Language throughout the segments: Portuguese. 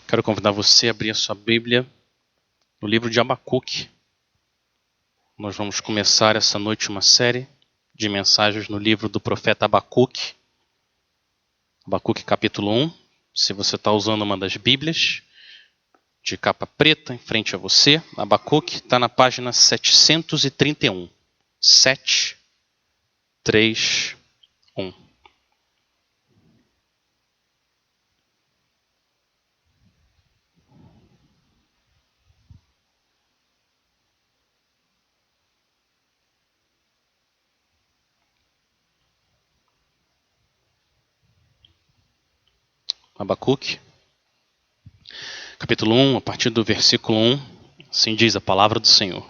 Quero convidar você a abrir a sua Bíblia no livro de Abacuque. Nós vamos começar essa noite uma série de mensagens no livro do profeta Abacuque. Abacuque capítulo 1. Se você está usando uma das Bíblias de capa preta em frente a você, Abacuque está na página 731. 731. Abacuque, capítulo 1, a partir do versículo 1, assim diz a palavra do Senhor.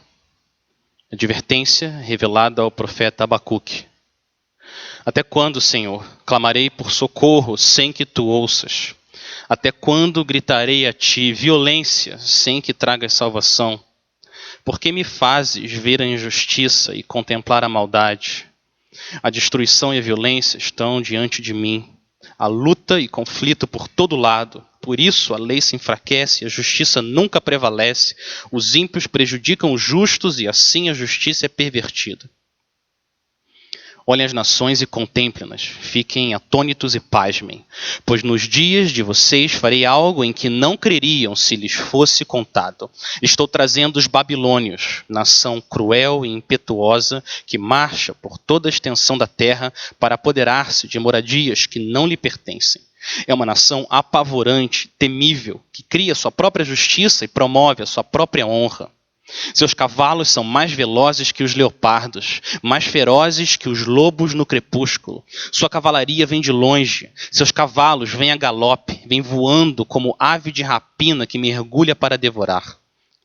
Advertência revelada ao profeta Abacuque. Até quando, Senhor, clamarei por socorro sem que tu ouças? Até quando gritarei a ti violência sem que tragas salvação? Por que me fazes ver a injustiça e contemplar a maldade? A destruição e a violência estão diante de mim. A luta e conflito por todo lado. Por isso a lei se enfraquece, a justiça nunca prevalece. Os ímpios prejudicam os justos e assim a justiça é pervertida. Olhem as nações e contemplem-nas, fiquem atônitos e pasmem, pois nos dias de vocês farei algo em que não creriam se lhes fosse contado. Estou trazendo os babilônios, nação cruel e impetuosa, que marcha por toda a extensão da terra para apoderar-se de moradias que não lhe pertencem. É uma nação apavorante, temível, que cria sua própria justiça e promove a sua própria honra. Seus cavalos são mais velozes que os leopardos, mais ferozes que os lobos no crepúsculo. Sua cavalaria vem de longe, seus cavalos vêm a galope, vêm voando como ave de rapina que mergulha para devorar.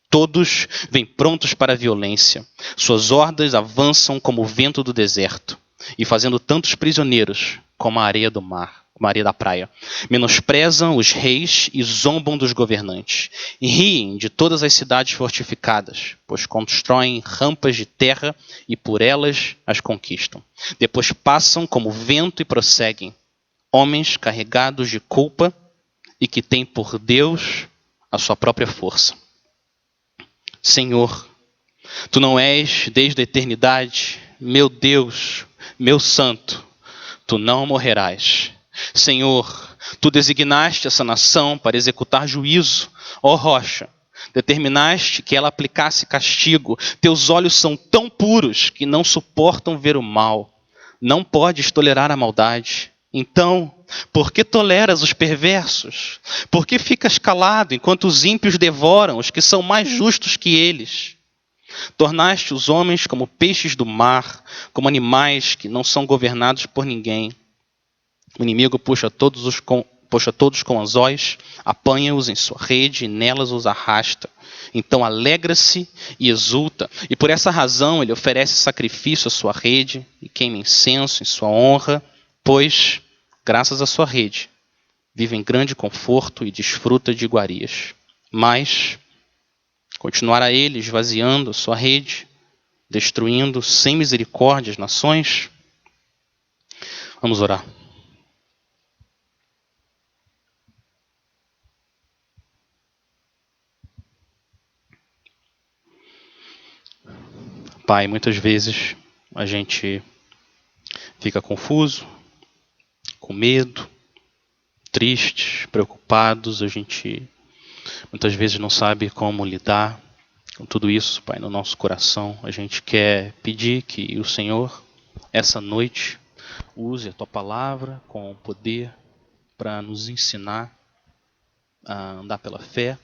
Todos vêm prontos para a violência. Suas hordas avançam como o vento do deserto, e fazendo tantos prisioneiros como a areia do mar. Como a areia da praia. Menosprezam os reis e zombam dos governantes. E riem de todas as cidades fortificadas, pois constroem rampas de terra e por elas as conquistam. Depois passam como vento e prosseguem. Homens carregados de culpa e que têm por Deus a sua própria força. Senhor, tu não és desde a eternidade, meu Deus, meu santo, tu não morrerás. Senhor, tu designaste essa nação para executar juízo, ó rocha, determinaste que ela aplicasse castigo. Teus olhos são tão puros que não suportam ver o mal. Não podes tolerar a maldade. Então, por que toleras os perversos? Por que ficas calado enquanto os ímpios devoram os que são mais justos que eles? Tornaste os homens como peixes do mar, como animais que não são governados por ninguém. O inimigo puxa todos com anzóis, apanha-os em sua rede e nelas os arrasta. Então alegra-se e exulta, e por essa razão ele oferece sacrifício à sua rede e queima incenso em sua honra, pois, graças à sua rede, vive em grande conforto e desfruta de iguarias. Mas continuará ele esvaziando a sua rede, destruindo sem misericórdia as nações? Vamos orar. Pai, muitas vezes a gente fica confuso, com medo, tristes, preocupados. A gente muitas vezes não sabe como lidar com tudo isso, Pai, no nosso coração. A gente quer pedir que o Senhor, essa noite, use a Tua palavra com poder para nos ensinar a andar pela fé,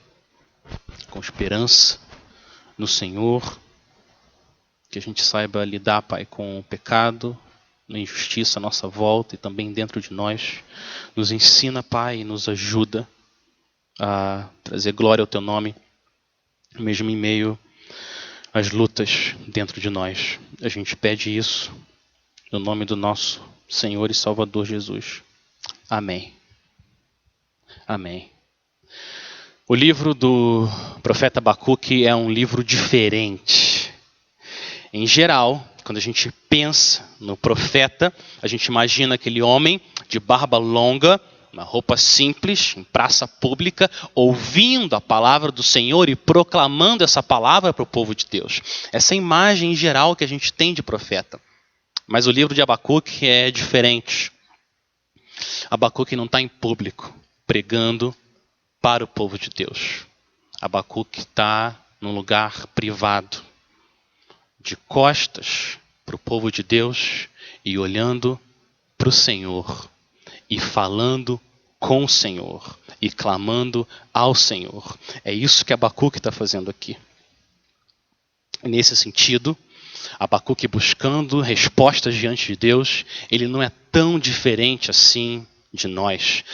com esperança no Senhor. Que a gente saiba lidar, Pai, com o pecado, a injustiça à nossa volta e também dentro de nós. Nos ensina, Pai, e nos ajuda a trazer glória ao Teu nome, mesmo em meio às lutas dentro de nós. A gente pede isso no nome do nosso Senhor e Salvador Jesus. Amém. Amém. O livro do profeta Abacuque é um livro diferente. Em geral, quando a gente pensa no profeta, a gente imagina aquele homem de barba longa, uma roupa simples, em praça pública, ouvindo a palavra do Senhor e proclamando essa palavra para o povo de Deus. Essa é a imagem geral que a gente tem de profeta. Mas o livro de Abacuque é diferente. Abacuque não está em público, pregando para o povo de Deus. Abacuque está num lugar privado, de costas para o povo de Deus e olhando para o Senhor e falando com o Senhor e clamando ao Senhor. É isso que Abacuque está fazendo aqui. Nesse sentido, Abacuque buscando respostas diante de Deus, ele não é tão diferente assim de nós.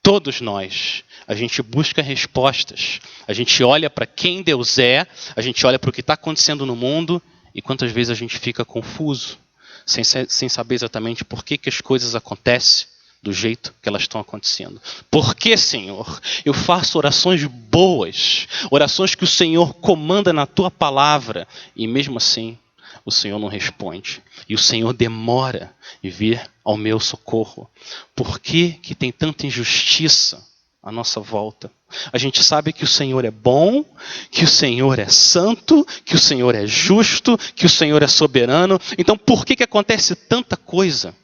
Todos nós, a gente busca respostas. A gente olha para quem Deus é, a gente olha para o que está acontecendo no mundo e quantas vezes a gente fica confuso, sem saber exatamente por que as coisas acontecem do jeito que elas estão acontecendo. Por que, Senhor? Eu faço orações boas, orações que o Senhor comanda na tua palavra e mesmo assim o Senhor não responde. E o Senhor demora em vir ao meu socorro. Por que tem tanta injustiça à nossa volta? A gente sabe que o Senhor é bom, que o Senhor é santo, que o Senhor é justo, que o Senhor é soberano. Então por que acontece tanta coisa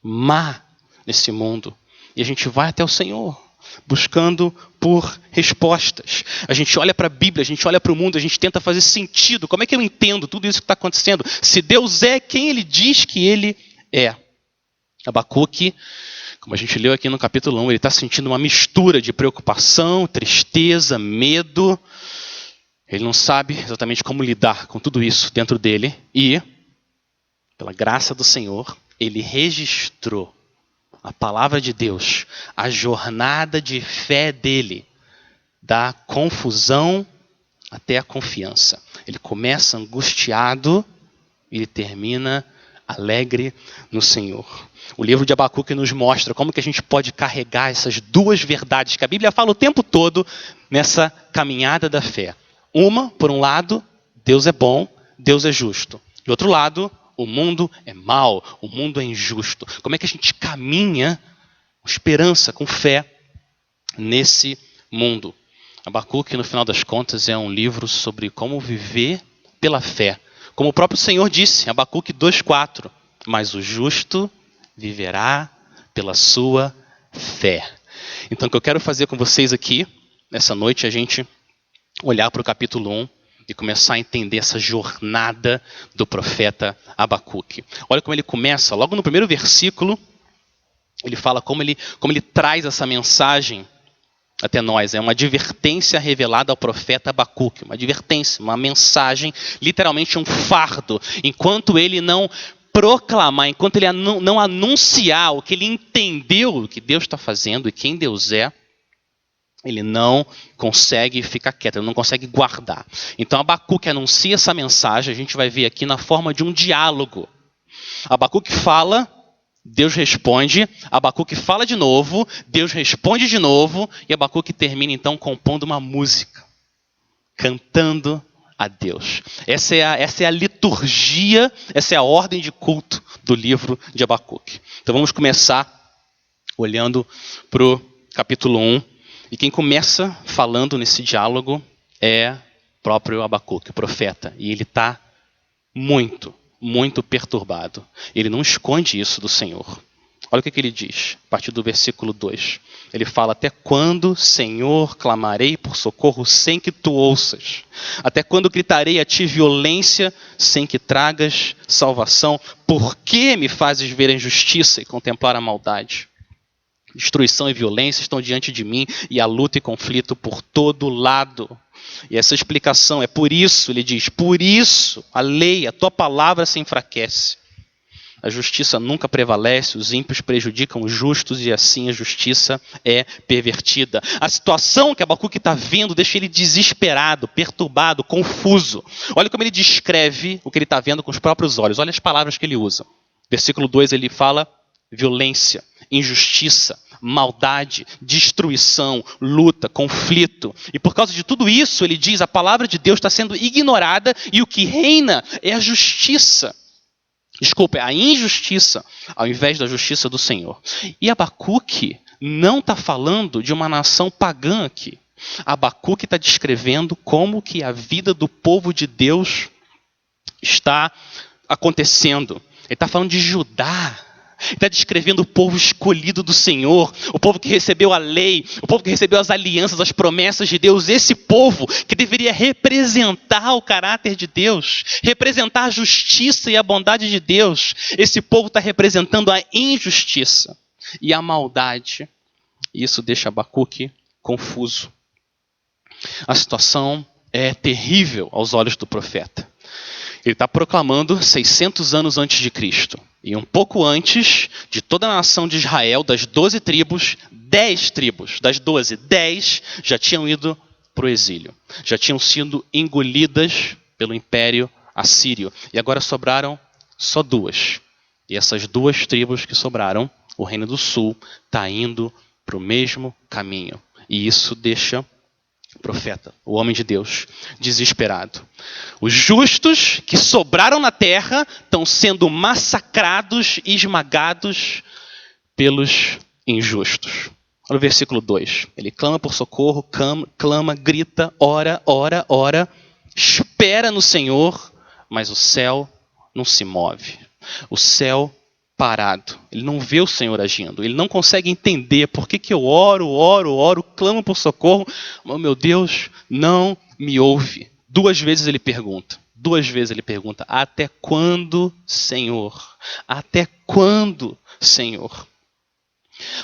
má nesse mundo? E a gente vai até o Senhor, buscando por respostas. A gente olha para a Bíblia, a gente olha para o mundo, a gente tenta fazer sentido. Como é que eu entendo tudo isso que está acontecendo? Se Deus é quem Ele diz que Ele é. Abacuque, como a gente leu aqui no capítulo 1, ele está sentindo uma mistura de preocupação, tristeza, medo. Ele não sabe exatamente como lidar com tudo isso dentro dele. E, pela graça do Senhor, ele registrou a palavra de Deus, a jornada de fé dele, da confusão até a confiança. Ele começa angustiado e ele termina alegre no Senhor. O livro de Abacuque nos mostra como que a gente pode carregar essas duas verdades que a Bíblia fala o tempo todo nessa caminhada da fé. Uma, por um lado, Deus é bom, Deus é justo. Do outro lado, o mundo é mau, o mundo é injusto. Como é que a gente caminha com esperança, com fé nesse mundo? Abacuque, no final das contas, é um livro sobre como viver pela fé. Como o próprio Senhor disse, Abacuque 2,4, mas o justo viverá pela sua fé. Então, o que eu quero fazer com vocês aqui, nessa noite, é a gente olhar para o capítulo 1 e começar a entender essa jornada do profeta Abacuque. Olha como ele começa, logo no primeiro versículo, ele fala como ele traz essa mensagem até nós. É uma advertência revelada ao profeta Abacuque, uma advertência, uma mensagem, literalmente um fardo. Enquanto ele não proclamar, enquanto ele não anunciar o que ele entendeu, o que Deus está fazendo e quem Deus é, ele não consegue ficar quieto, ele não consegue guardar. Então Abacuque anuncia essa mensagem, a gente vai ver aqui na forma de um diálogo. Abacuque fala, Deus responde, Abacuque fala de novo, Deus responde de novo, e Abacuque termina então compondo uma música, cantando a Deus. Essa é a liturgia, essa é a ordem de culto do livro de Abacuque. Então vamos começar olhando para o capítulo 1. E quem começa falando nesse diálogo é o próprio Abacuque, o profeta. E ele está muito perturbado. Ele não esconde isso do Senhor. Olha o que ele diz, a partir do versículo 2. Ele fala, até quando, Senhor, clamarei por socorro sem que tu ouças? Até quando gritarei a ti violência sem que tragas salvação? Por que me fazes ver a injustiça e contemplar a maldade? Destruição e violência estão diante de mim e a luta e conflito por todo lado. E essa explicação é por isso, ele diz, por isso a lei, a tua palavra se enfraquece. A justiça nunca prevalece, os ímpios prejudicam os justos e assim a justiça é pervertida. A situação que Abacuque está vendo deixa ele desesperado, perturbado, confuso. Olha como ele descreve o que ele está vendo com os próprios olhos. Olha as palavras que ele usa. Versículo 2 ele fala violência, injustiça, maldade, destruição, luta, conflito. E por causa de tudo isso, ele diz, a palavra de Deus está sendo ignorada e o que reina é a justiça. Desculpa, é a injustiça ao invés da justiça do Senhor. E Abacuque não está falando de uma nação pagã aqui. Abacuque está descrevendo como que a vida do povo de Deus está acontecendo. Ele está falando de Judá. Ele está descrevendo o povo escolhido do Senhor, o povo que recebeu a lei, o povo que recebeu as alianças, as promessas de Deus. Esse povo que deveria representar o caráter de Deus, representar a justiça e a bondade de Deus. Esse povo está representando a injustiça e a maldade. E isso deixa Abacuque confuso. A situação é terrível aos olhos do profeta. Ele está proclamando 600 anos antes de Cristo. E um pouco antes de toda a nação de Israel, das 12 tribos, 10 tribos, das 12, 10 já tinham ido para o exílio. Já tinham sido engolidas pelo Império Assírio. E agora sobraram só 2. E essas 2 tribos que sobraram, o Reino do Sul, está indo para o mesmo caminho. E isso deixa o profeta, o homem de Deus, desesperado. Os justos que sobraram na terra estão sendo massacrados e esmagados pelos injustos. Olha o versículo 2. Ele clama por socorro, clama, grita, ora, espera no Senhor, mas o céu não se move. O céu parado. Ele não vê o Senhor agindo. Ele não consegue entender por que eu oro, clamo por socorro, mas meu Deus não me ouve. 2 vezes ele pergunta. Até quando, Senhor? Até quando, Senhor?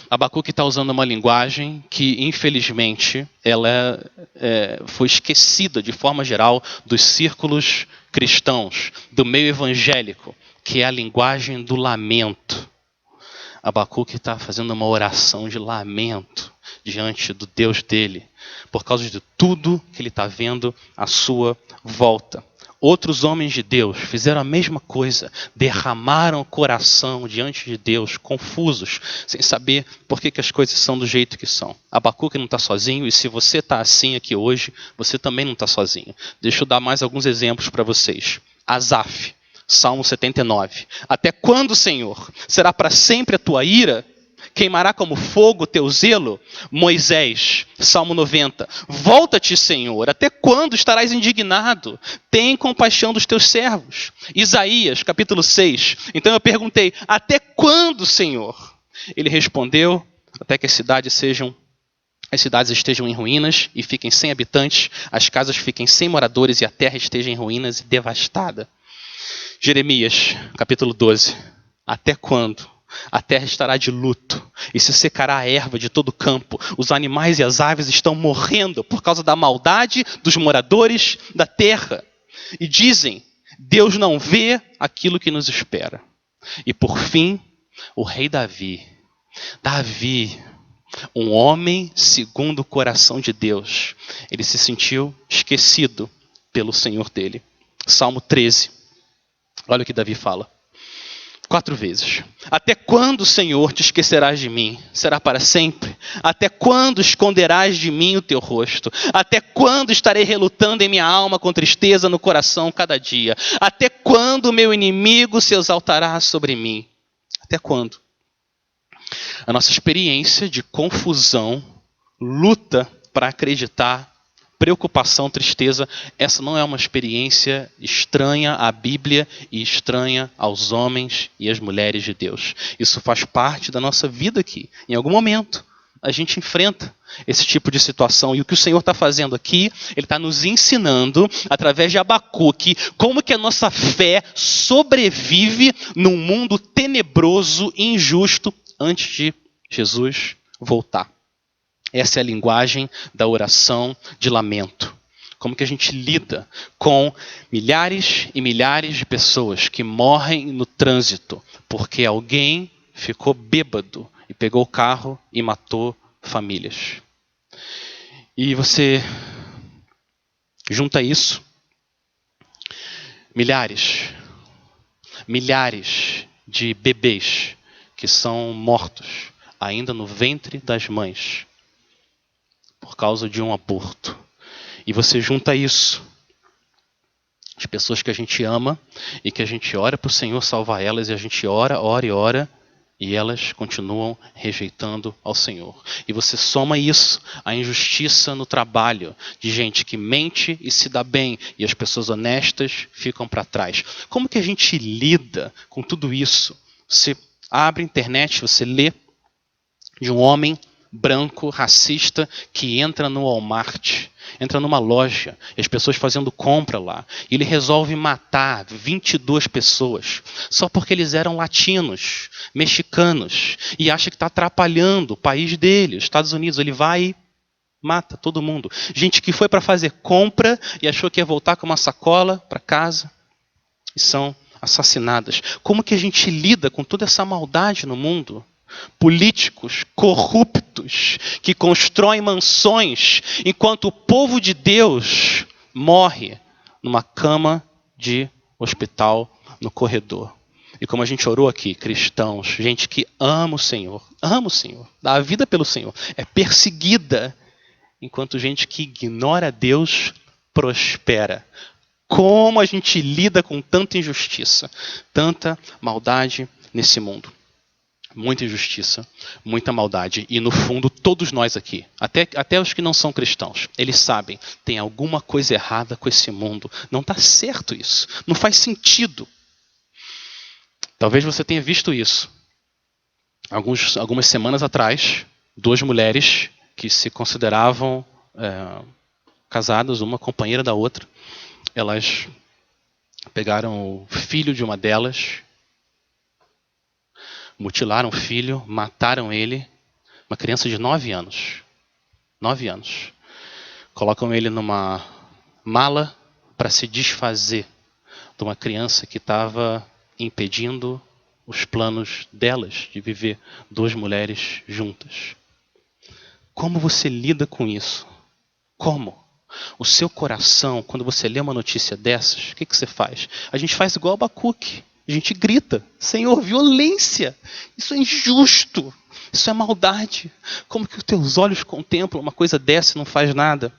Abacuque está usando uma linguagem que, infelizmente, ela foi esquecida de forma geral dos círculos cristãos, do meio evangélico, que é a linguagem do lamento. Abacuque está fazendo uma oração de lamento diante do Deus dele, por causa de tudo que ele está vendo à sua volta. Outros homens de Deus fizeram a mesma coisa, derramaram o coração diante de Deus, confusos, sem saber por que as coisas são do jeito que são. Abacuque não está sozinho, e se você está assim aqui hoje, você também não está sozinho. Deixa eu dar mais alguns exemplos para vocês. Asaf, Salmo 79. Até quando, Senhor? Será para sempre a tua ira? Queimará como fogo o teu zelo? Moisés, Salmo 90. Volta-te, Senhor, até quando estarás indignado? Tem compaixão dos teus servos. Isaías, capítulo 6. Então eu perguntei, até quando, Senhor? Ele respondeu, até que as cidades estejam em ruínas e fiquem sem habitantes, as casas fiquem sem moradores e a terra esteja em ruínas e devastada. Jeremias, capítulo 12. Até quando? A terra estará de luto e se secará a erva de todo o campo. Os animais e as aves estão morrendo por causa da maldade dos moradores da terra. E dizem, Deus não vê aquilo que nos espera. E por fim, o rei Davi, um homem segundo o coração de Deus, ele se sentiu esquecido pelo Senhor dele. Salmo 13. Olha o que Davi fala. 4 vezes. Até quando, Senhor, te esquecerás de mim? Será para sempre? Até quando esconderás de mim o teu rosto? Até quando estarei relutando em minha alma com tristeza no coração cada dia? Até quando o meu inimigo se exaltará sobre mim? Até quando? A nossa experiência de confusão, luta para acreditar, preocupação, tristeza, essa não é uma experiência estranha à Bíblia e estranha aos homens e às mulheres de Deus. Isso faz parte da nossa vida aqui. Em algum momento, a gente enfrenta esse tipo de situação. E o que o Senhor está fazendo aqui, Ele está nos ensinando, através de Abacuque, como que a nossa fé sobrevive num mundo tenebroso e injusto antes de Jesus voltar. Essa é a linguagem da oração de lamento. Como que a gente lida com milhares e milhares de pessoas que morrem no trânsito porque alguém ficou bêbado e pegou o carro e matou famílias. E você junta isso, milhares de bebês que são mortos ainda no ventre das mães por causa de um aborto. E você junta isso, as pessoas que a gente ama e que a gente ora para o Senhor salvar elas, e a gente ora, E elas continuam rejeitando ao Senhor. E você soma isso, a injustiça no trabalho, de gente que mente e se dá bem, e as pessoas honestas ficam para trás. Como que a gente lida com tudo isso? Você abre a internet, você lê de um homem branco, racista, que entra no Walmart, entra numa loja, e as pessoas fazendo compra lá. E ele resolve matar 22 pessoas, só porque eles eram latinos, mexicanos, e acha que está atrapalhando o país dele, os Estados Unidos. Ele vai e mata todo mundo. Gente que foi para fazer compra e achou que ia voltar com uma sacola para casa, e são assassinadas. Como que a gente lida com toda essa maldade no mundo? Políticos corruptos que constroem mansões enquanto o povo de Deus morre numa cama de hospital no corredor. E como a gente orou aqui, cristãos, gente que ama o Senhor, dá a vida pelo Senhor, é perseguida, enquanto gente que ignora Deus prospera. Como a gente lida com tanta injustiça, tanta maldade nesse mundo? Muita injustiça, muita maldade. E no fundo, todos nós aqui, até os que não são cristãos, eles sabem, tem alguma coisa errada com esse mundo. Não está certo isso. Não faz sentido. Talvez você tenha visto isso. Algumas semanas atrás, duas mulheres que se consideravam casadas, uma companheira da outra, elas pegaram o filho de uma delas, mutilaram o filho, mataram ele, uma criança de 9 anos. 9 anos. Colocam ele numa mala para se desfazer de uma criança que estava impedindo os planos delas de viver duas mulheres juntas. Como você lida com isso? Como? O seu coração, quando você lê uma notícia dessas, o que você faz? A gente faz igual Abacuque. A gente grita, Senhor, violência, isso é injusto, isso é maldade. Como que os teus olhos contemplam uma coisa dessa e não faz nada?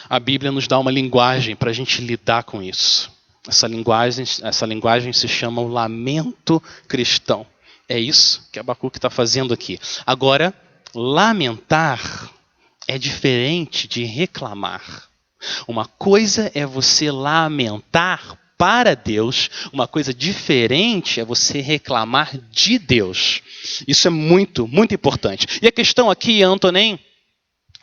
A Bíblia nos dá uma linguagem para a gente lidar com isso. Essa linguagem se chama o lamento cristão. É isso que Abacuque está fazendo aqui. Agora, lamentar é diferente de reclamar. Uma coisa é você lamentar para Deus, uma coisa diferente é você reclamar de Deus. Isso é muito, muito importante. E a questão aqui, eu não estou nem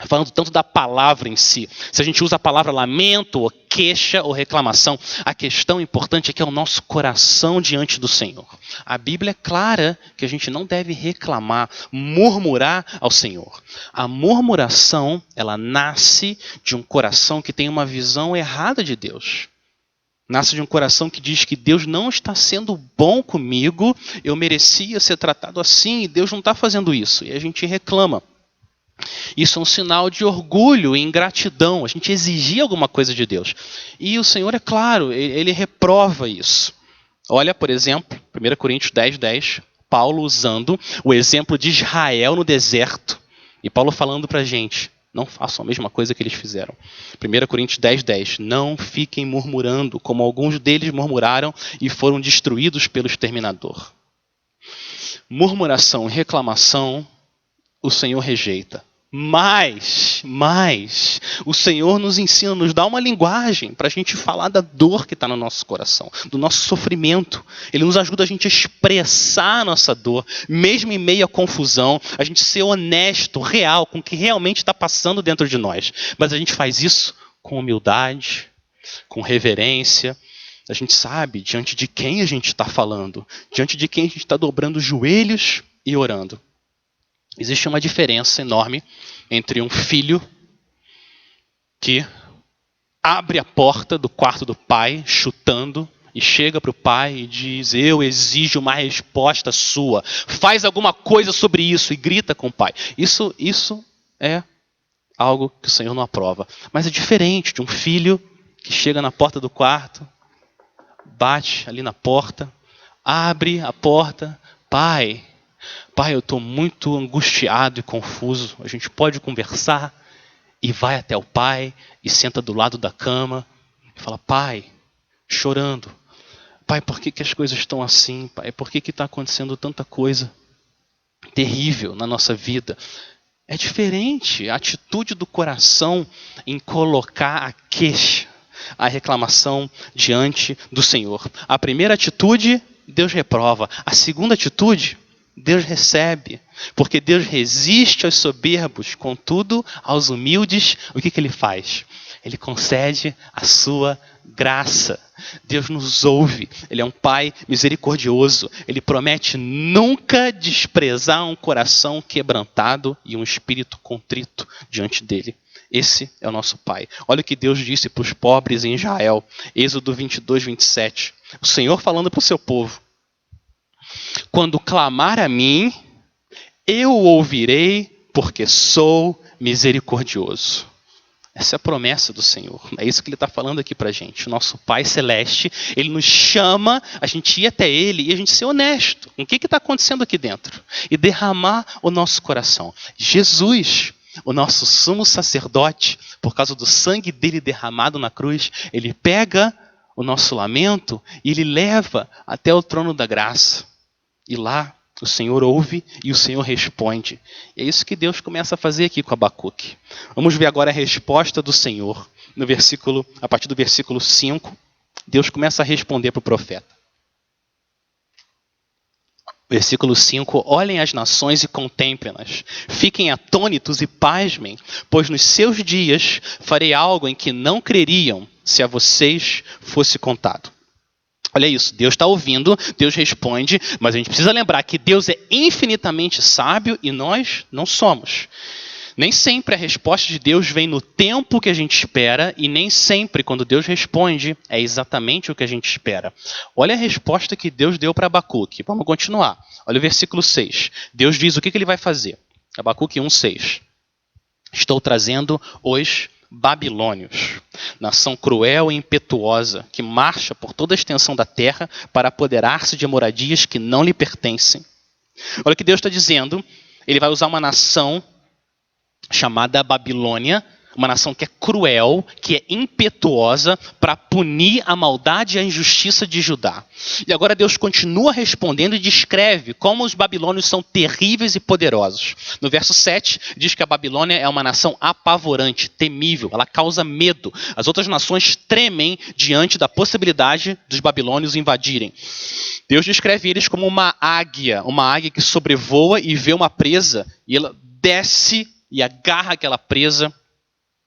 falando tanto da palavra em si. Se a gente usa a palavra lamento, ou queixa, ou reclamação, a questão importante é que é o nosso coração diante do Senhor. A Bíblia é clara que a gente não deve reclamar, murmurar ao Senhor. A murmuração, ela nasce de um coração que tem uma visão errada de Deus. Nasce de um coração que diz que Deus não está sendo bom comigo, eu merecia ser tratado assim, e Deus não está fazendo isso. E a gente reclama. Isso é um sinal de orgulho e ingratidão. A gente exigir alguma coisa de Deus. E o Senhor, é claro, ele reprova isso. Olha, por exemplo, 1 Coríntios 10:10, Paulo usando o exemplo de Israel no deserto. E Paulo falando para a gente, não façam a mesma coisa que eles fizeram. 1 Coríntios 10:10, não fiquem murmurando, como alguns deles murmuraram e foram destruídos pelo exterminador. Murmuração e reclamação, o Senhor rejeita. Mas, o Senhor nos ensina, nos dá uma linguagem para a gente falar da dor que está no nosso coração, do nosso sofrimento. Ele nos ajuda a gente a expressar a nossa dor, mesmo em meio à confusão, a gente ser honesto, real, com o que realmente está passando dentro de nós. Mas a gente faz isso com humildade, com reverência. A gente sabe diante de quem a gente está falando, diante de quem a gente está dobrando os joelhos e orando. Existe uma diferença enorme entre um filho que abre a porta do quarto do pai, chutando, e chega para o pai e diz, eu exijo uma resposta sua, faz alguma coisa sobre isso, e grita com o pai. Isso é algo que o Senhor não aprova. Mas é diferente de um filho que chega na porta do quarto, bate ali na porta, abre a porta, pai, eu estou muito angustiado e confuso, a gente pode conversar? E vai até o pai e senta do lado da cama e fala, pai, chorando, Pai, por que as coisas estão assim? Pai, por que está acontecendo tanta coisa terrível na nossa vida? É diferente a atitude do coração em colocar a queixa, a reclamação diante do Senhor. A primeira atitude, Deus reprova. A segunda atitude, Deus recebe. Porque Deus resiste aos soberbos, contudo, aos humildes, o que Ele faz? Ele concede a sua graça. Deus nos ouve. Ele é um Pai misericordioso. Ele promete nunca desprezar um coração quebrantado e um espírito contrito diante dele. Esse é o nosso Pai. Olha o que Deus disse para os pobres em Israel. Êxodo 22, 27. O Senhor falando para o seu povo. Quando clamar a mim, eu o ouvirei, porque sou misericordioso. Essa é a promessa do Senhor. É isso que Ele está falando aqui para a gente. O nosso Pai Celeste, Ele nos chama a gente ir até Ele e a gente ser honesto. Com o que está acontecendo aqui dentro? E derramar o nosso coração. Jesus, o nosso sumo sacerdote, por causa do sangue dele derramado na cruz, Ele pega o nosso lamento e Ele leva até o trono da graça. E lá o Senhor ouve e o Senhor responde. E é isso que Deus começa a fazer aqui com Abacuque. Vamos ver agora a resposta do Senhor. A partir do versículo 5, Deus começa a responder para o profeta. Versículo 5, olhem as nações e contemplem-nas. Fiquem atônitos e pasmem, pois nos seus dias farei algo em que não creriam se a vocês fosse contado. Olha isso, Deus está ouvindo, Deus responde, mas a gente precisa lembrar que Deus é infinitamente sábio e nós não somos. Nem sempre a resposta de Deus vem no tempo que a gente espera e nem sempre quando Deus responde é exatamente o que a gente espera. Olha a resposta que Deus deu para Abacuque. Vamos continuar. Olha o versículo 6. Deus diz o que ele vai fazer. Abacuque 1:6. Estou trazendo os babilônios, nação cruel e impetuosa, que marcha por toda a extensão da terra para apoderar-se de moradias que não lhe pertencem. Olha o que Deus está dizendo. Ele vai usar uma nação chamada Babilônia, uma nação que é cruel, que é impetuosa, para punir a maldade e a injustiça de Judá. E agora Deus continua respondendo e descreve como os babilônios são terríveis e poderosos. No verso 7, diz que a Babilônia é uma nação apavorante, temível, ela causa medo. As outras nações tremem diante da possibilidade dos babilônios invadirem. Deus descreve eles como uma águia que sobrevoa e vê uma presa, e ela desce e agarra aquela presa,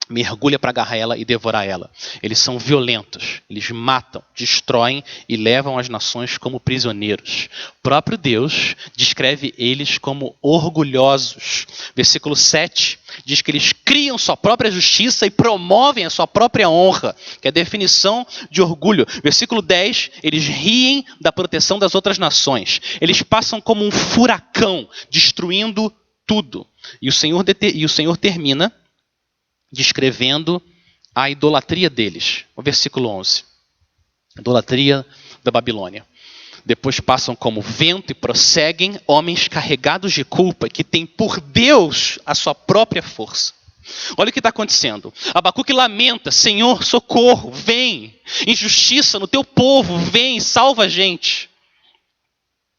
mergulha para agarrar ela e devorar ela. Eles são violentos, eles matam, destroem e levam as nações como prisioneiros. O próprio Deus descreve eles como orgulhosos. Versículo 7 diz que eles criam sua própria justiça e promovem a sua própria honra, que é a definição de orgulho. Versículo 10, eles riem da proteção das outras nações. Eles passam como um furacão, destruindo tudo. E o Senhor termina descrevendo a idolatria deles. O versículo 11. Idolatria da Babilônia. Depois passam como vento e prosseguem homens carregados de culpa que têm por Deus a sua própria força. Olha o que está acontecendo. Abacuque lamenta: Senhor, socorro, vem. Injustiça no teu povo, vem, salva a gente.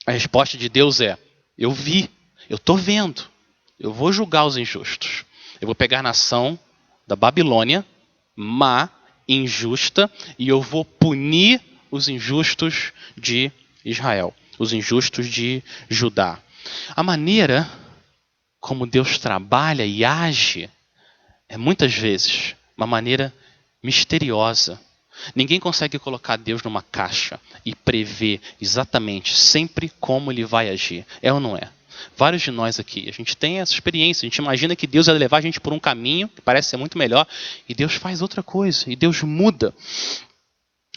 A resposta de Deus é: eu vi, eu estou vendo. Eu vou julgar os injustos. Eu vou pegar a nação da Babilônia, má, injusta, e eu vou punir os injustos de Israel, os injustos de Judá. A maneira como Deus trabalha e age é muitas vezes uma maneira misteriosa. Ninguém consegue colocar Deus numa caixa e prever exatamente sempre como ele vai agir. É ou não é? Vários de nós aqui, a gente tem essa experiência, a gente imagina que Deus vai levar a gente por um caminho que parece ser muito melhor, e Deus faz outra coisa, e Deus muda.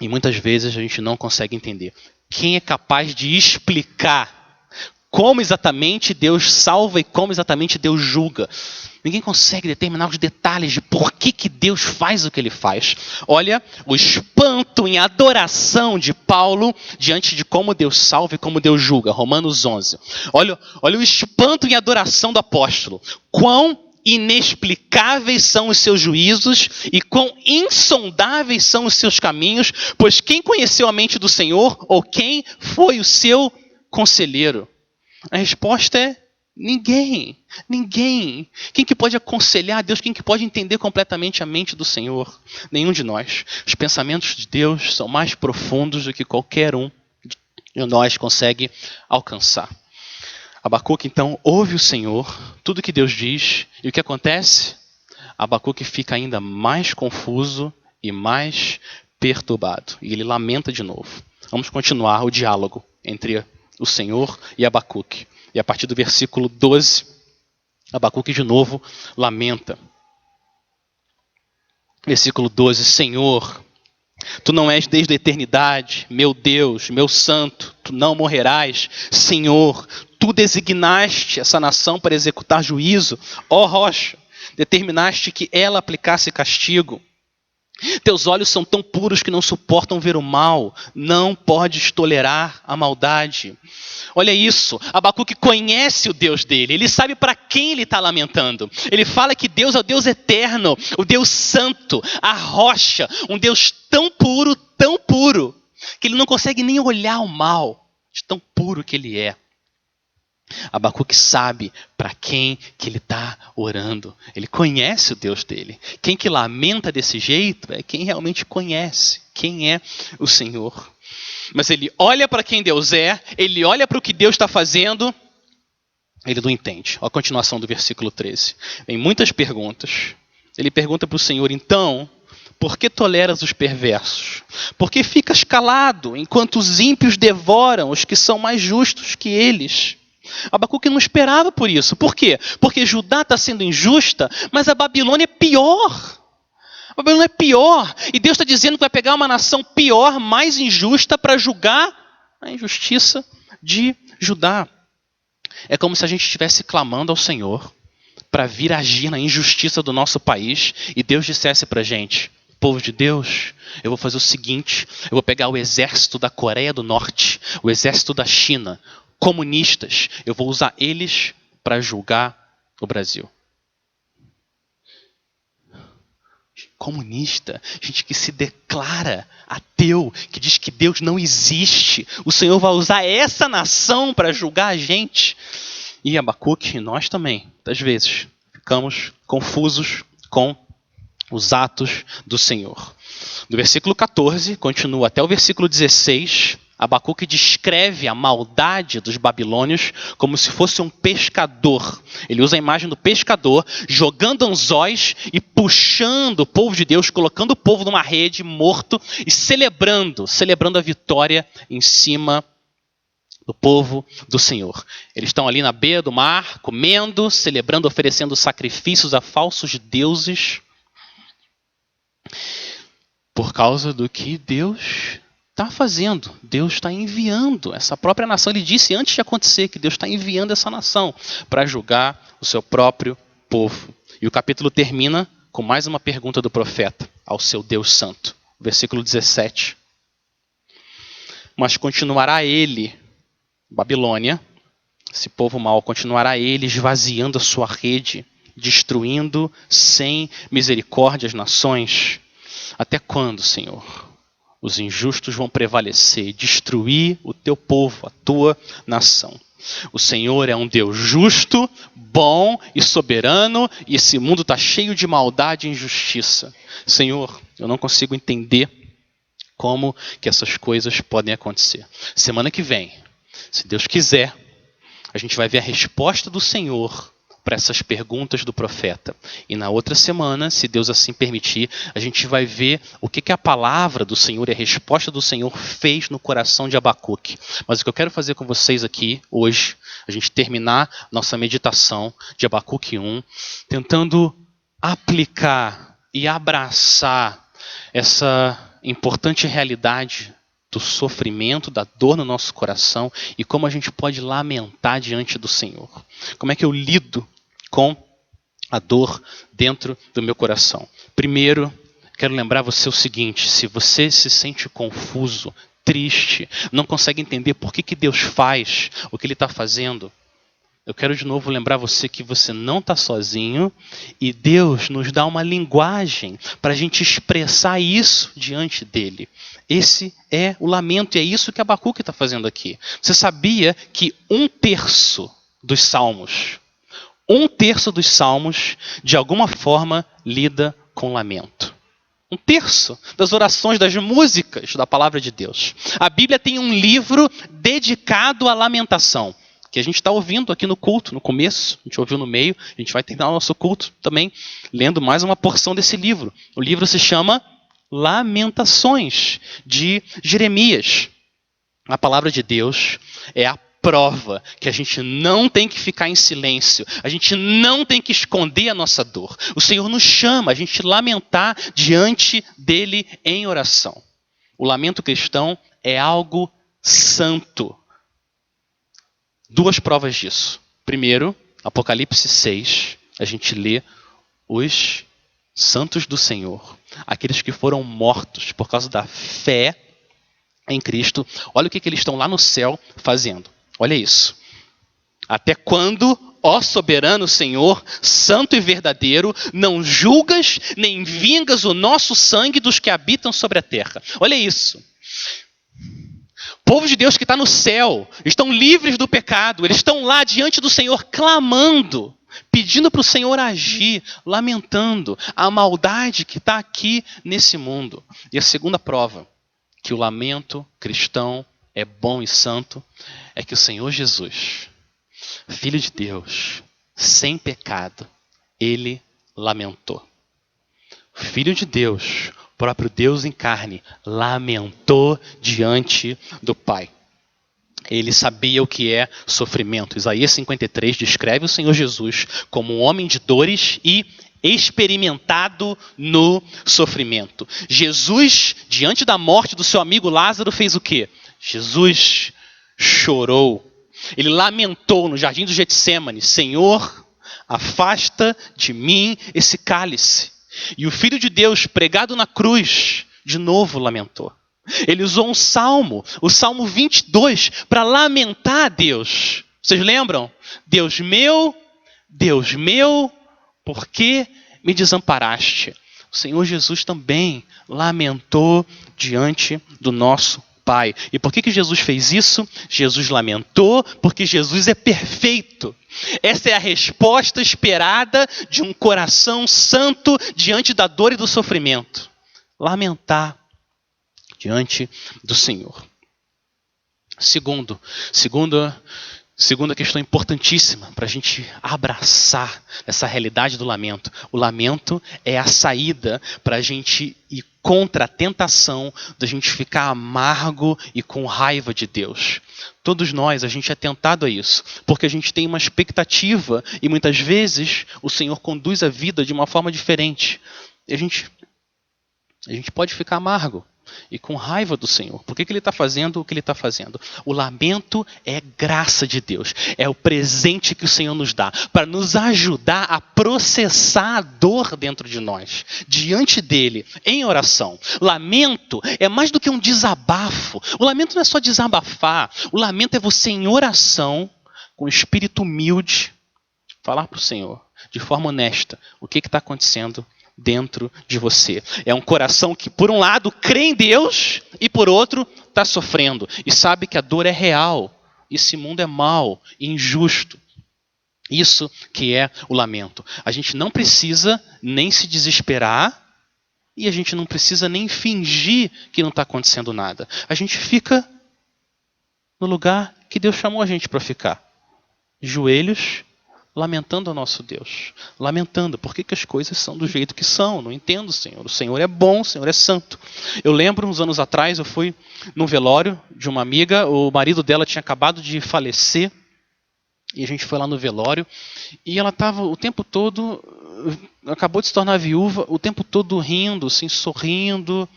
E muitas vezes a gente não consegue entender. Quem é capaz de explicar como exatamente Deus salva e como exatamente Deus julga? Ninguém consegue determinar os detalhes de por que Deus faz o que ele faz. Olha o espanto em adoração de Paulo diante de como Deus salva e como Deus julga. Romanos 11. Olha o espanto em adoração do apóstolo. Quão inexplicáveis são os seus juízos e quão insondáveis são os seus caminhos, pois quem conheceu a mente do Senhor ou quem foi o seu conselheiro? A resposta é ninguém. Ninguém. Quem que pode aconselhar a Deus? Quem que pode entender completamente a mente do Senhor? Nenhum de nós. Os pensamentos de Deus são mais profundos do que qualquer um de nós consegue alcançar. Abacuque, então, ouve o Senhor, tudo que Deus diz, e o que acontece? Abacuque fica ainda mais confuso e mais perturbado. E ele lamenta de novo. Vamos continuar o diálogo entre o Senhor e Abacuque. E a partir do versículo 12, Abacuque de novo lamenta. Versículo 12, Senhor, tu não és desde a eternidade, meu Deus, meu santo, tu não morrerás. Senhor, tu designaste essa nação para executar juízo, ó rocha, determinaste que ela aplicasse castigo. Teus olhos são tão puros que não suportam ver o mal, não podes tolerar a maldade. Olha isso, Abacuque conhece o Deus dele, ele sabe para quem ele está lamentando. Ele fala que Deus é o Deus eterno, o Deus santo, a rocha, um Deus tão puro, que ele não consegue nem olhar o mal, de tão puro que ele é. Abacuque sabe para quem que ele está orando. Ele conhece o Deus dele. Quem que lamenta desse jeito é quem realmente conhece quem é o Senhor. Mas ele olha para quem Deus é, ele olha para o que Deus está fazendo, ele não entende. Olha a continuação do versículo 13. Em muitas perguntas, ele pergunta para o Senhor, então, por que toleras os perversos? Por que ficas calado enquanto os ímpios devoram os que são mais justos que eles? Abacuque não esperava por isso. Por quê? Porque Judá está sendo injusta, mas a Babilônia é pior. A Babilônia é pior. E Deus está dizendo que vai pegar uma nação pior, mais injusta, para julgar a injustiça de Judá. É como se a gente estivesse clamando ao Senhor para vir agir na injustiça do nosso país e Deus dissesse para a gente, povo de Deus, eu vou fazer o seguinte, eu vou pegar o exército da Coreia do Norte, o exército da China, comunistas, eu vou usar eles para julgar o Brasil. Comunista, gente que se declara ateu, que diz que Deus não existe. O Senhor vai usar essa nação para julgar a gente. E Abacuque, nós também, às vezes, ficamos confusos com os atos do Senhor. Do versículo 14, continua até o versículo 16, Abacuque descreve a maldade dos babilônios como se fosse um pescador. Ele usa a imagem do pescador jogando anzóis e puxando o povo de Deus, colocando o povo numa rede morto e celebrando a vitória em cima do povo do Senhor. Eles estão ali na beira do mar, comendo, celebrando, oferecendo sacrifícios a falsos deuses por causa do que Deus está fazendo. Deus está enviando essa própria nação. Ele disse antes de acontecer que Deus está enviando essa nação para julgar o seu próprio povo. E o capítulo termina com mais uma pergunta do profeta ao seu Deus santo. Versículo 17. Mas continuará ele, Babilônia, esse povo mau, continuará ele esvaziando a sua rede, destruindo sem misericórdia as nações. Até quando, Senhor? Os injustos vão prevalecer, destruir o teu povo, a tua nação. O Senhor é um Deus justo, bom e soberano, e esse mundo está cheio de maldade e injustiça. Senhor, eu não consigo entender como que essas coisas podem acontecer. Semana que vem, se Deus quiser, a gente vai ver a resposta do Senhor para essas perguntas do profeta. E na outra semana, se Deus assim permitir, a gente vai ver o que a palavra do Senhor e a resposta do Senhor fez no coração de Abacuque. Mas o que eu quero fazer com vocês aqui, hoje, a gente terminar nossa meditação de Abacuque 1, tentando aplicar e abraçar essa importante realidade do sofrimento, da dor no nosso coração e como a gente pode lamentar diante do Senhor. Como é que eu lido com a dor dentro do meu coração? Primeiro, quero lembrar você o seguinte: se você se sente confuso, triste, não consegue entender por que Deus faz o que Ele está fazendo, Eu quero de novo lembrar você que você não está sozinho e Deus nos dá uma linguagem para a gente expressar isso diante dele. Esse é o lamento e é isso que Abacuque está fazendo aqui. Você sabia que 1/3 dos salmos, 1/3 dos salmos, de alguma forma, lida com lamento? 1/3 das orações, das músicas da palavra de Deus. A Bíblia tem um livro dedicado à lamentação, que a gente está ouvindo aqui no culto, no começo, a gente ouviu no meio, a gente vai terminar o nosso culto também, lendo mais uma porção desse livro. O livro se chama Lamentações, de Jeremias. A palavra de Deus é a prova que a gente não tem que ficar em silêncio, a gente não tem que esconder a nossa dor. O Senhor nos chama a gente lamentar diante dele em oração. O lamento cristão é algo santo. 2 provas disso. Primeiro, Apocalipse 6, a gente lê os santos do Senhor, aqueles que foram mortos por causa da fé em Cristo. Olha o que eles estão lá no céu fazendo. Olha isso. Até quando, ó soberano Senhor, santo e verdadeiro, não julgas nem vingas o nosso sangue dos que habitam sobre a terra? Olha isso. Povo de Deus que está no céu, estão livres do pecado, eles estão lá diante do Senhor clamando, pedindo para o Senhor agir, lamentando a maldade que está aqui nesse mundo. E a segunda prova que o lamento cristão é bom e santo é que o Senhor Jesus, Filho de Deus, sem pecado, ele lamentou. Filho de Deus, próprio Deus em carne, lamentou diante do Pai. Ele sabia o que é sofrimento. Isaías 53 descreve o Senhor Jesus como um homem de dores e experimentado no sofrimento. Jesus, diante da morte do seu amigo Lázaro, fez o quê? Jesus chorou. Ele lamentou no jardim do Getsêmani: Senhor, afasta de mim esse cálice. E o Filho de Deus, pregado na cruz, de novo lamentou. Ele usou um salmo, o Salmo 22, para lamentar a Deus. Vocês lembram? Deus meu, por que me desamparaste? O Senhor Jesus também lamentou diante do nosso Pai. E por que Jesus fez isso? Jesus lamentou porque Jesus é perfeito. Essa é a resposta esperada de um coração santo diante da dor e do sofrimento. Lamentar diante do Senhor. Segunda questão importantíssima para a gente abraçar essa realidade do lamento. O lamento é a saída para a gente ir contra a tentação da gente ficar amargo e com raiva de Deus. Todos nós, a gente é tentado a isso, porque a gente tem uma expectativa e muitas vezes o Senhor conduz a vida de uma forma diferente. E a gente pode ficar amargo e com raiva do Senhor. Por que Ele está fazendo o que Ele está fazendo? O lamento é graça de Deus. É o presente que o Senhor nos dá para nos ajudar a processar a dor dentro de nós, diante dEle, em oração. Lamento é mais do que um desabafo. O lamento não é só desabafar. O lamento é você, em oração, com espírito humilde, falar para o Senhor, de forma honesta, o que está acontecendo dentro de você. É um coração que, por um lado, crê em Deus e, por outro, está sofrendo. E sabe que a dor é real. Esse mundo é mau e injusto. Isso que é o lamento. A gente não precisa nem se desesperar e a gente não precisa nem fingir que não está acontecendo nada. A gente fica no lugar que Deus chamou a gente para ficar. Joelhos, lamentando ao nosso Deus. Lamentando. Por que as coisas são do jeito que são? Não entendo, Senhor. O Senhor é bom, o Senhor é santo. Eu lembro, uns anos atrás, eu fui num velório de uma amiga. O marido dela tinha acabado de falecer. E a gente foi lá no velório. E ela estava o tempo todo... Acabou de se tornar viúva. O tempo todo rindo, assim, sorrindo.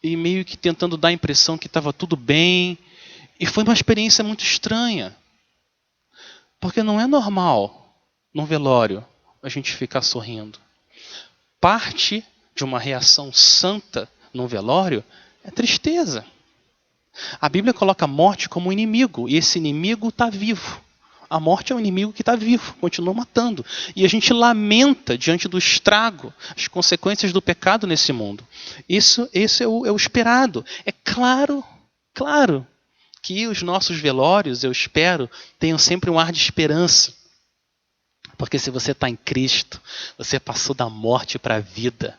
E meio que tentando dar a impressão que estava tudo bem. E foi uma experiência muito estranha. Porque não é normal, num velório, a gente ficar sorrindo. Parte de uma reação santa num velório é tristeza. A Bíblia coloca a morte como um inimigo, e esse inimigo está vivo. A morte é um inimigo que está vivo, continua matando. E a gente lamenta diante do estrago, as consequências do pecado nesse mundo. Esse é o esperado. É claro que os nossos velórios, eu espero, tenham sempre um ar de esperança. Porque se você está em Cristo, você passou da morte para a vida.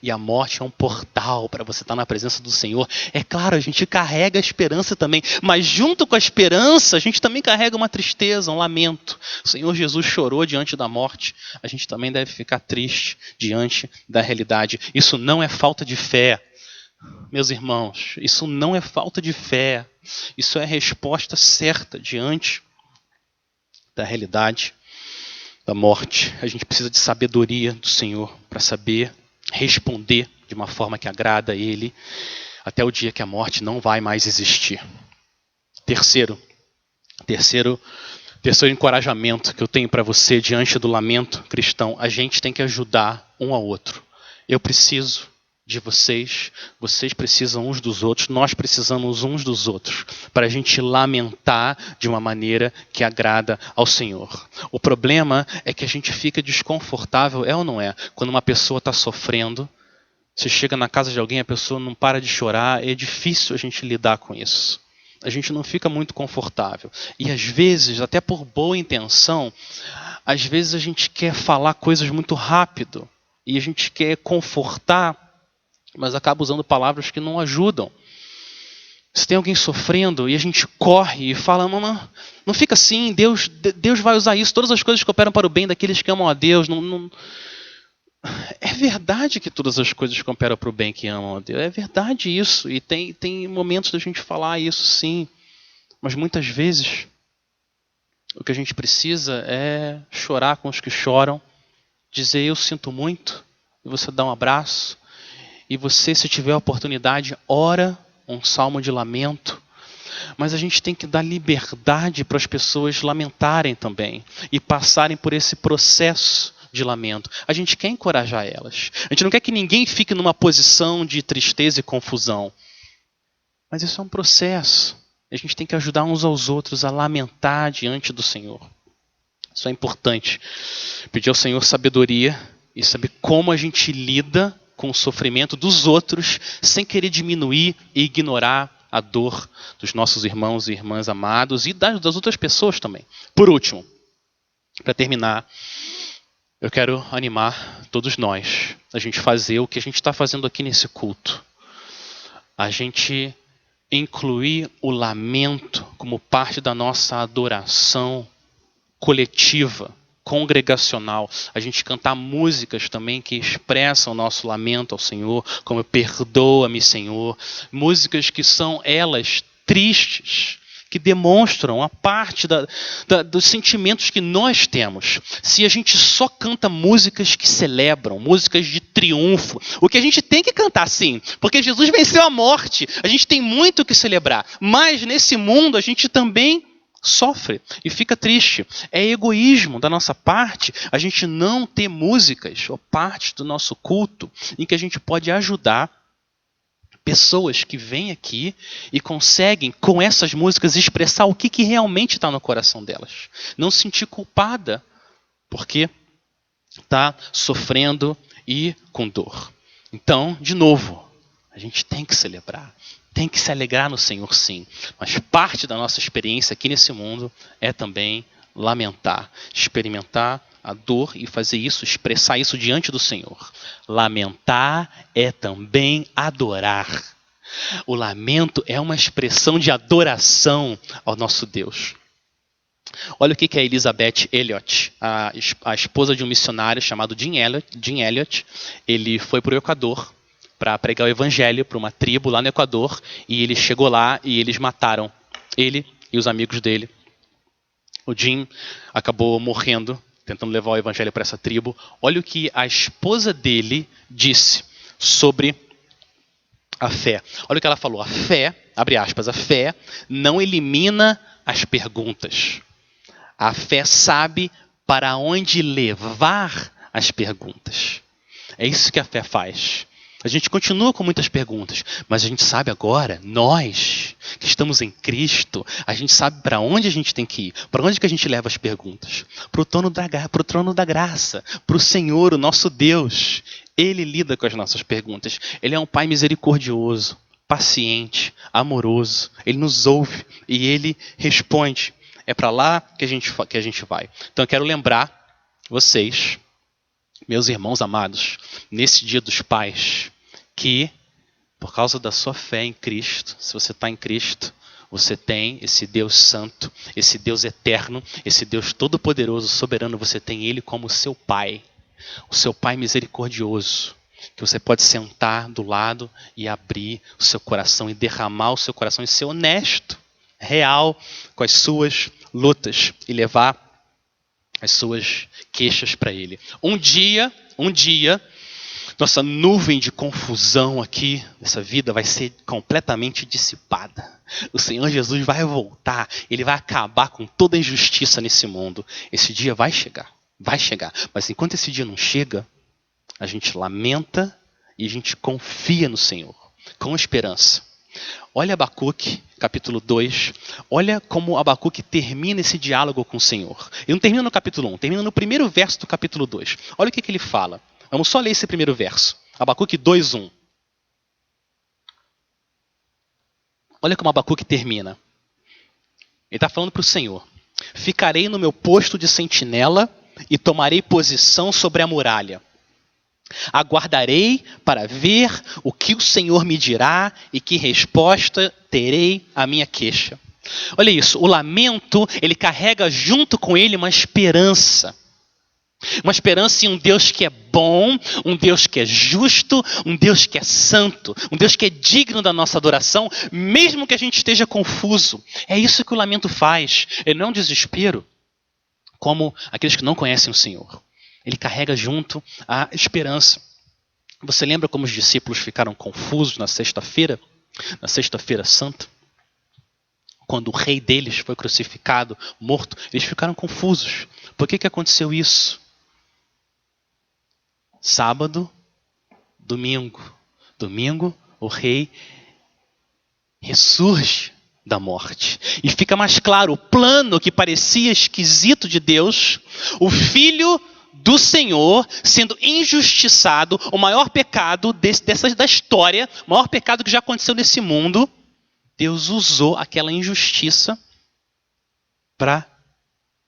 E a morte é um portal para você estar na presença do Senhor. É claro, a gente carrega a esperança também. Mas junto com a esperança, a gente também carrega uma tristeza, um lamento. O Senhor Jesus chorou diante da morte. A gente também deve ficar triste diante da realidade. Isso não é falta de fé. Meus irmãos, isso não é falta de fé. Isso é a resposta certa diante da realidade da morte. A gente precisa de sabedoria do Senhor para saber responder de uma forma que agrada a Ele até o dia que a morte não vai mais existir. Terceiro encorajamento que eu tenho para você diante do lamento cristão: a gente tem que ajudar um ao outro. Eu preciso de vocês, vocês precisam uns dos outros, nós precisamos uns dos outros, para a gente lamentar de uma maneira que agrada ao Senhor. O problema é que a gente fica desconfortável, é ou não é? Quando uma pessoa está sofrendo, você chega na casa de alguém, a pessoa não para de chorar, é difícil a gente lidar com isso. A gente não fica muito confortável. E às vezes, até por boa intenção, às vezes a gente quer falar coisas muito rápido, e a gente quer confortar, mas acaba usando palavras que não ajudam. Se tem alguém sofrendo e a gente corre e fala: não fica assim, Deus vai usar isso, todas as coisas cooperam para o bem daqueles que amam a Deus. Não. É verdade que todas as coisas cooperam para o bem que amam a Deus, é verdade isso, e tem momentos da gente falar isso sim, mas muitas vezes o que a gente precisa é chorar com os que choram, dizer eu sinto muito, e você dá um abraço. E você, se tiver a oportunidade, ora um salmo de lamento. Mas a gente tem que dar liberdade para as pessoas lamentarem também. E passarem por esse processo de lamento. A gente quer encorajar elas. A gente não quer que ninguém fique numa posição de tristeza e confusão. Mas isso é um processo. A gente tem que ajudar uns aos outros a lamentar diante do Senhor. Isso é importante. Pedir ao Senhor sabedoria e saber como a gente lida com o sofrimento dos outros, sem querer diminuir e ignorar a dor dos nossos irmãos e irmãs amados e das outras pessoas também. Por último, para terminar, eu quero animar todos nós a gente fazer o que a gente está fazendo aqui nesse culto. A gente incluir o lamento como parte da nossa adoração coletiva, congregacional, a gente cantar músicas também que expressam o nosso lamento ao Senhor, como Perdoa-me, Senhor, músicas que são elas tristes, que demonstram a parte dos sentimentos que nós temos. Se a gente só canta músicas que celebram, músicas de triunfo, o que a gente tem que cantar sim, porque Jesus venceu a morte, a gente tem muito o que celebrar, mas nesse mundo a gente também sofre e fica triste. É egoísmo da nossa parte a gente não ter músicas ou partes do nosso culto em que a gente pode ajudar pessoas que vêm aqui e conseguem com essas músicas expressar o que realmente está no coração delas. Não se sentir culpada porque está sofrendo e com dor. Então, de novo, a gente tem que celebrar. Tem que se alegrar no Senhor, sim. Mas parte da nossa experiência aqui nesse mundo é também lamentar, experimentar a dor e fazer isso, expressar isso diante do Senhor. Lamentar é também adorar. O lamento é uma expressão de adoração ao nosso Deus. Olha o que a Elizabeth Elliot, a esposa de um missionário chamado Jim Elliot, ele foi para o Equador para pregar o evangelho para uma tribo lá no Equador, e ele chegou lá e eles mataram ele e os amigos dele. O Jim acabou morrendo, tentando levar o evangelho para essa tribo. Olha o que a esposa dele disse sobre a fé. Olha o que ela falou: a fé, abre aspas, a fé não elimina as perguntas. A fé sabe para onde levar as perguntas. É isso que a fé faz. A gente continua com muitas perguntas, mas a gente sabe agora, nós que estamos em Cristo, a gente sabe para onde a gente tem que ir. Para onde que a gente leva as perguntas? Para o trono da graça, para o Senhor, o nosso Deus. Ele lida com as nossas perguntas. Ele é um Pai misericordioso, paciente, amoroso. Ele nos ouve e Ele responde. É para lá que a gente vai. Então eu quero lembrar vocês, meus irmãos amados, nesse dia dos pais, que por causa da sua fé em Cristo, se você está em Cristo, você tem esse Deus santo, esse Deus eterno, esse Deus todo-poderoso, soberano, você tem Ele como seu Pai, o seu Pai misericordioso, que você pode sentar do lado e abrir o seu coração e derramar o seu coração e ser honesto, real com as suas lutas e levar as suas queixas para Ele. Um dia, nossa nuvem de confusão aqui, nessa vida, vai ser completamente dissipada. O Senhor Jesus vai voltar, Ele vai acabar com toda a injustiça nesse mundo. Esse dia vai chegar. Mas enquanto esse dia não chega, a gente lamenta e a gente confia no Senhor, com esperança. Olha Abacuque, capítulo 2. Olha como Abacuque termina esse diálogo com o Senhor. Ele não termina no capítulo 1, termina no primeiro verso do capítulo 2. Olha o que ele fala. Vamos só ler esse primeiro verso. Abacuque 2:1. Olha como Abacuque termina. Ele está falando para o Senhor. Ficarei no meu posto de sentinela e tomarei posição sobre a muralha. Aguardarei para ver o que o Senhor me dirá e que resposta terei à minha queixa. Olha isso, o lamento, ele carrega junto com ele uma esperança. Uma esperança em um Deus que é bom, um Deus que é justo, um Deus que é santo, um Deus que é digno da nossa adoração, mesmo que a gente esteja confuso. É isso que o lamento faz. Ele não é um desespero, como aqueles que não conhecem o Senhor. Ele carrega junto a esperança. Você lembra como os discípulos ficaram confusos na sexta-feira santa? Quando o rei deles foi crucificado, morto, eles ficaram confusos. Por que aconteceu isso? Sábado, domingo. Domingo, o rei ressurge da morte. E fica mais claro, o plano que parecia esquisito de Deus, o Filho do Senhor sendo injustiçado, o maior pecado da história, o maior pecado que já aconteceu nesse mundo, Deus usou aquela injustiça para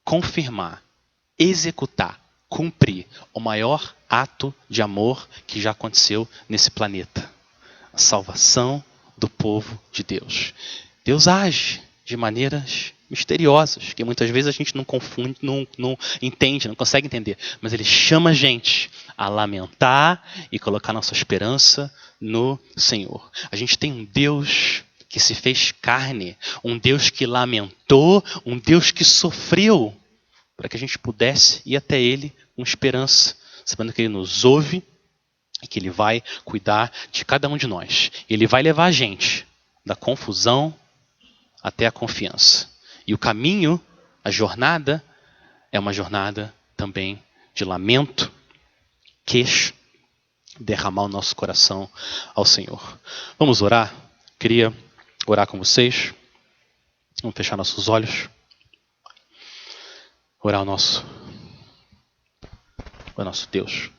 confirmar, executar, cumprir o maior ato de amor que já aconteceu nesse planeta. A salvação do povo de Deus. Deus age de maneiras misteriosas, que muitas vezes a gente não confunde, não entende, não consegue entender. Mas Ele chama a gente a lamentar e colocar nossa esperança no Senhor. A gente tem um Deus que se fez carne, um Deus que lamentou, um Deus que sofreu, para que a gente pudesse ir até Ele com esperança, sabendo que Ele nos ouve e que Ele vai cuidar de cada um de nós. Ele vai levar a gente da confusão até a confiança. E o caminho, a jornada, é uma jornada também de lamento, queixo, derramar o nosso coração ao Senhor. Vamos orar? Queria orar com vocês. Vamos fechar nossos olhos. Orar ao nosso Deus.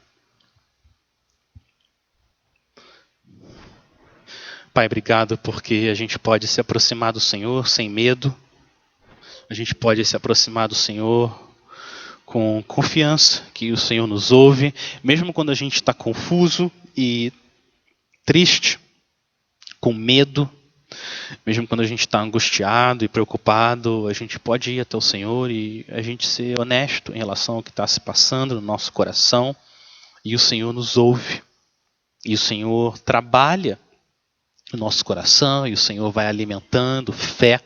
Pai, obrigado porque a gente pode se aproximar do Senhor sem medo. A gente pode se aproximar do Senhor com confiança que o Senhor nos ouve, mesmo quando a gente está confuso e triste, com medo, mesmo quando a gente está angustiado e preocupado, a gente pode ir até o Senhor e a gente ser honesto em relação ao que está se passando no nosso coração, e o Senhor nos ouve, e o Senhor trabalha no nosso coração, e o Senhor vai alimentando fé.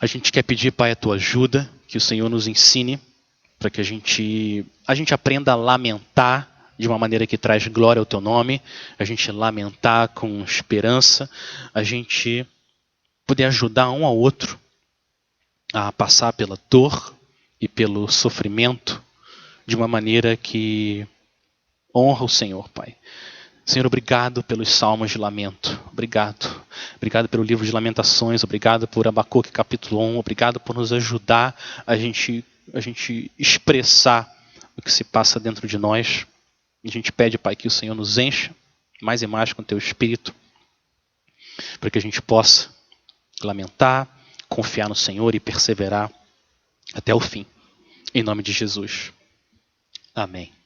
A gente quer pedir, Pai, a Tua ajuda, que o Senhor nos ensine, para que a gente aprenda a lamentar de uma maneira que traz glória ao Teu nome, a gente lamentar com esperança, a gente poder ajudar um ao outro a passar pela dor e pelo sofrimento de uma maneira que honra o Senhor, Pai. Senhor, obrigado pelos salmos de lamento. Obrigado. Obrigado pelo livro de Lamentações. Obrigado por Abacuque capítulo 1. Obrigado por nos ajudar a gente expressar o que se passa dentro de nós. A gente pede, Pai, que o Senhor nos encha mais e mais com o Teu Espírito, para que a gente possa lamentar, confiar no Senhor e perseverar até o fim. Em nome de Jesus. Amém.